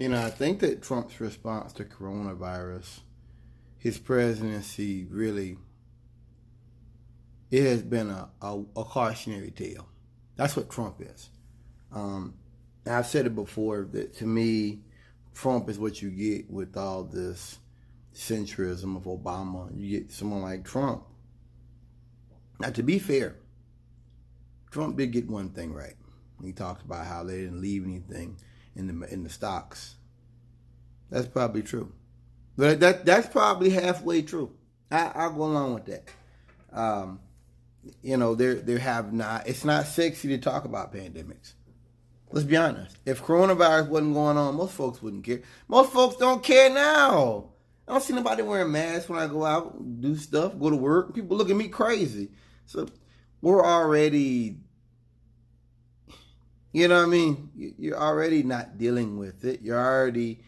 I think that Trump's response to coronavirus, his presidency, really, it has been a cautionary tale. That's what Trump is. And I've said it before that to me, Trump is what you get with all this centrism of Obama. You get someone like Trump. Now, to be fair, Trump did get one thing right. He talked about how they didn't leave anything in the stocks. That's probably true. But that's probably halfway true. I'll go along with that. There have not. It's not sexy to talk about pandemics. Let's be honest. If coronavirus wasn't going on, most folks wouldn't care. Most folks don't care now. I don't see nobody wearing masks when I go out, do stuff, go to work. People look at me crazy. So we're already, you know what I mean? You're already not dealing with it. You're already,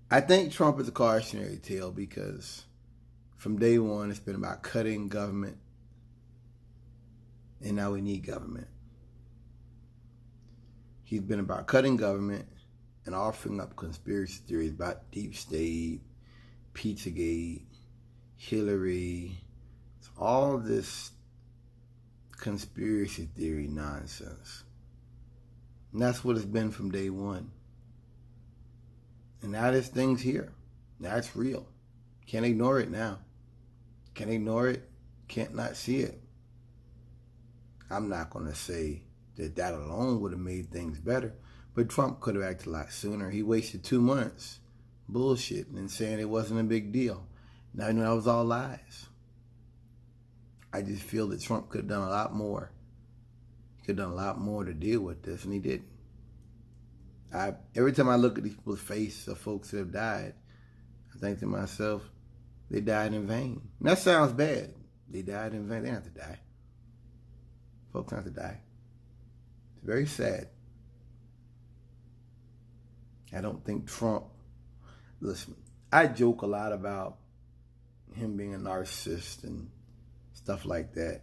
I think Trump is a cautionary tale because from day one, it's been about cutting government. And now we need government. He's been about cutting government and offering up conspiracy theories about deep state, Pizzagate, Hillary, all this conspiracy theory nonsense. And that's what it's been from day one. And now this thing's here. Now it's real. Can't ignore it now. Can't ignore it. Can't not see it. I'm not going to say that alone would have made things better, but Trump could have acted a lot sooner. He wasted 2 months bullshitting and saying it wasn't a big deal. Now I know that was all lies. I just feel that Trump could have done a lot more. He could have done a lot more to deal with this, and he didn't. Every time I look at these people's faces of folks that have died, I think to myself, they died in vain. And that sounds bad. They died in vain. They didn't have to die. Folks don't have to die. It's very sad. I don't think Trump, listen, I joke a lot about him being a narcissist and stuff like that.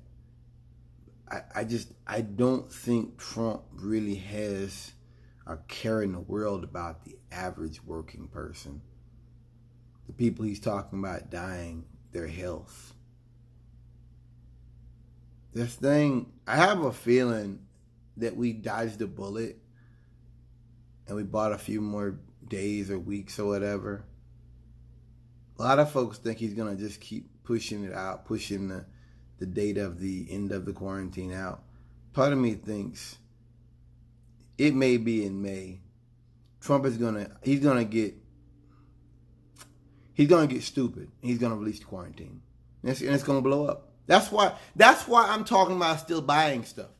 I don't think Trump really has a care in the world about the average working person. The people he's talking about dying, their health. This thing, I have a feeling that we dodged a bullet and we bought a few more days or weeks or whatever. A lot of folks think he's going to just keep pushing it out, pushing the date of the end of the quarantine out. Part of me thinks it may be in May. Trump is he's gonna get stupid. He's gonna release the quarantine, and it's gonna blow up. That's why I'm talking about still buying stuff.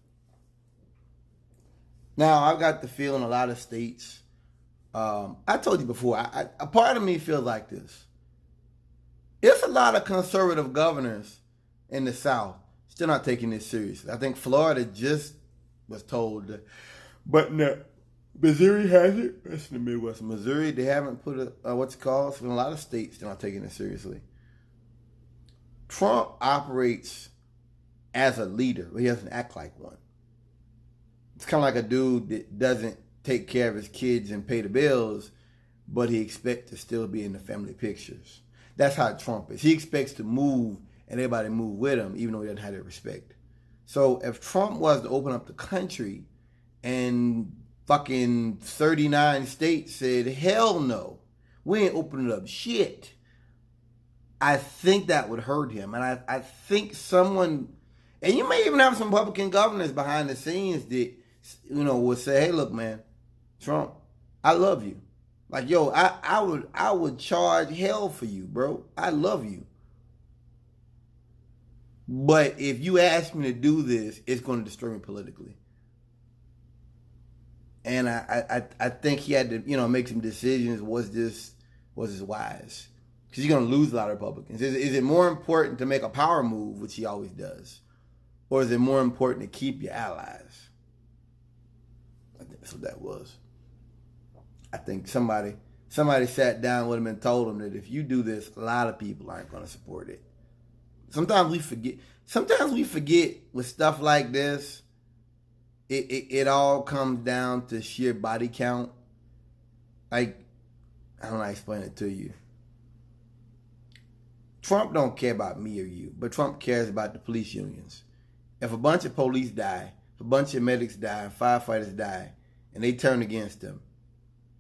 Now, I've got the feeling a lot of states, I told you before, a part of me feels like this. It's a lot of conservative governors in the South still not taking this seriously. I think Florida just was told, but no, Missouri has it. That's in the Midwest. Missouri, they haven't put what's it called. So in a lot of states, they're not taking it seriously. Trump operates as a leader, but he doesn't act like one. It's kind of like a dude that doesn't take care of his kids and pay the bills, but he expects to still be in the family pictures. That's how Trump is. He expects to move and everybody move with him, even though he doesn't have that respect. So if Trump was to open up the country and fucking 39 states said, hell no, we ain't opening up shit, I think that would hurt him. And I think someone, and you may even have some Republican governors behind the scenes that, would say, hey, look, man, Trump, I love you. Like, yo, I would charge hell for you, bro. I love you. But if you ask me to do this, it's going to destroy me politically. And I think he had to, make some decisions. Was this wise? Because you're going to lose a lot of Republicans. Is it more important to make a power move, which he always does, or is it more important to keep your allies? I think that's what that was. I think somebody sat down with him and told him that if you do this, a lot of people aren't going to support it. Sometimes we forget with stuff like this, it all comes down to sheer body count. Like, I don't know how to explain it to you. Trump don't care about me or you, but Trump cares about the police unions. If a bunch of police die, if a bunch of medics die, firefighters die, and they turn against him,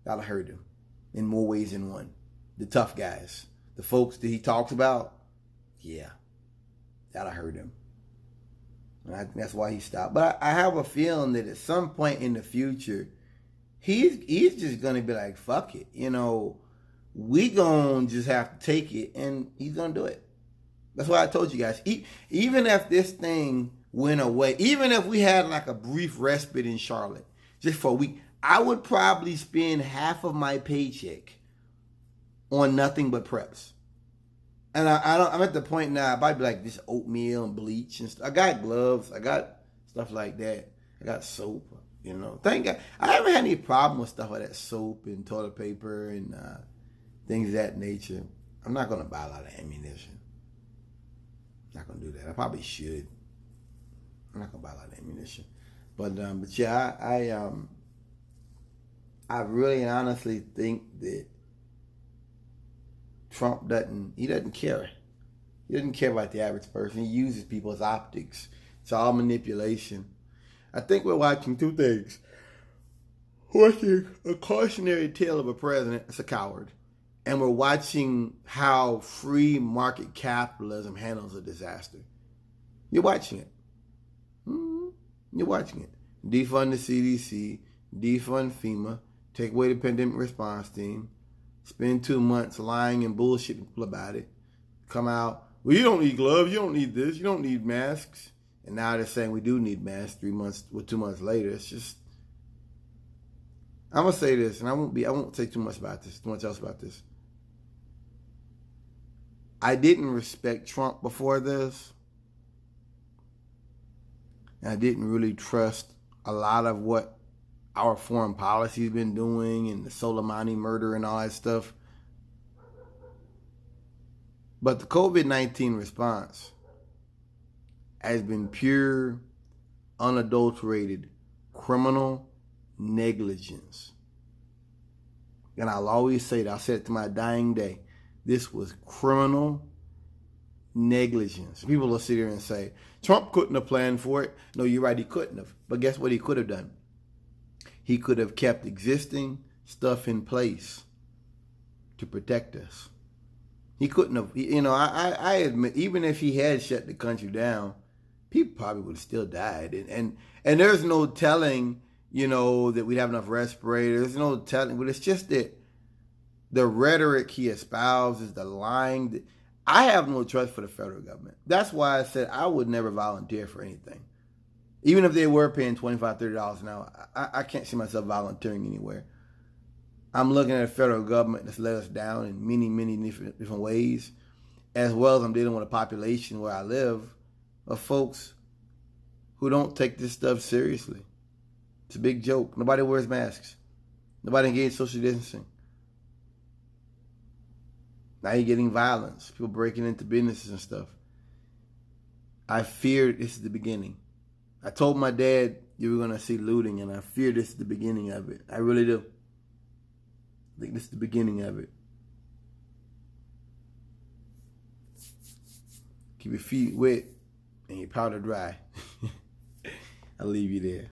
that'll hurt him in more ways than one. The tough guys, the folks that he talks about, yeah, that'll hurt him. And I think that's why he stopped. But I have a feeling that at some point in the future, he's just gonna be like, fuck it, we gonna just have to take it, and he's gonna do it. That's why I told you guys, even if this thing went away, even if we had like a brief respite in Charlotte, just for a week, I would probably spend half of my paycheck on nothing but preps. And I'm at the point now, I'd probably be like this oatmeal and bleach and stuff. I got gloves, I got stuff like that. I got soap, Thank God. I haven't had any problem with stuff like that, soap and toilet paper and things of that nature. I'm not going to buy a lot of ammunition. I'm not going to do that. I probably should. I'm not going to buy a lot of ammunition. But yeah, I really and honestly think that Trump doesn't care. He doesn't care about the average person. He uses people as optics. It's all manipulation. I think we're watching two things. We're watching a cautionary tale of a president that's a coward. And we're watching how free market capitalism handles a disaster. You're watching it. You're watching it. Defund the CDC, defund FEMA, take away the pandemic response team, spend 2 months lying and bullshitting people about it, come out, well, you don't need gloves, you don't need this, you don't need masks. And now they're saying we do need masks 2 months later. It's just, I'm gonna say this, and I won't say too much else about this. I didn't respect Trump before this. And I didn't really trust a lot of what our foreign policy has been doing and the Soleimani murder and all that stuff. But the COVID-19 response has been pure, unadulterated criminal negligence. And I'll always say that. I'll say it to my dying day. This was criminal negligence. People will sit here and say, Trump couldn't have planned for it. No, you're right, he couldn't have. But guess what he could have done? He could have kept existing stuff in place to protect us. He couldn't have, I admit, even if he had shut the country down, people probably would have still died. And there's no telling, that we'd have enough respirators. There's no telling, but it's just that the rhetoric he espouses, the lying. I have no trust for the federal government. That's why I said I would never volunteer for anything. Even if they were paying $25, $30 an hour, I can't see myself volunteering anywhere. I'm looking at the federal government that's let us down in many, many different ways, as well as I'm dealing with a population where I live of folks who don't take this stuff seriously. It's a big joke. Nobody wears masks. Nobody engages social distancing. Now you're getting violence. People breaking into businesses and stuff. I fear this is the beginning. I told my dad you were going to see looting, and I fear this is the beginning of it. I really do. I think this is the beginning of it. Keep your feet wet and your powder dry. I'll leave you there.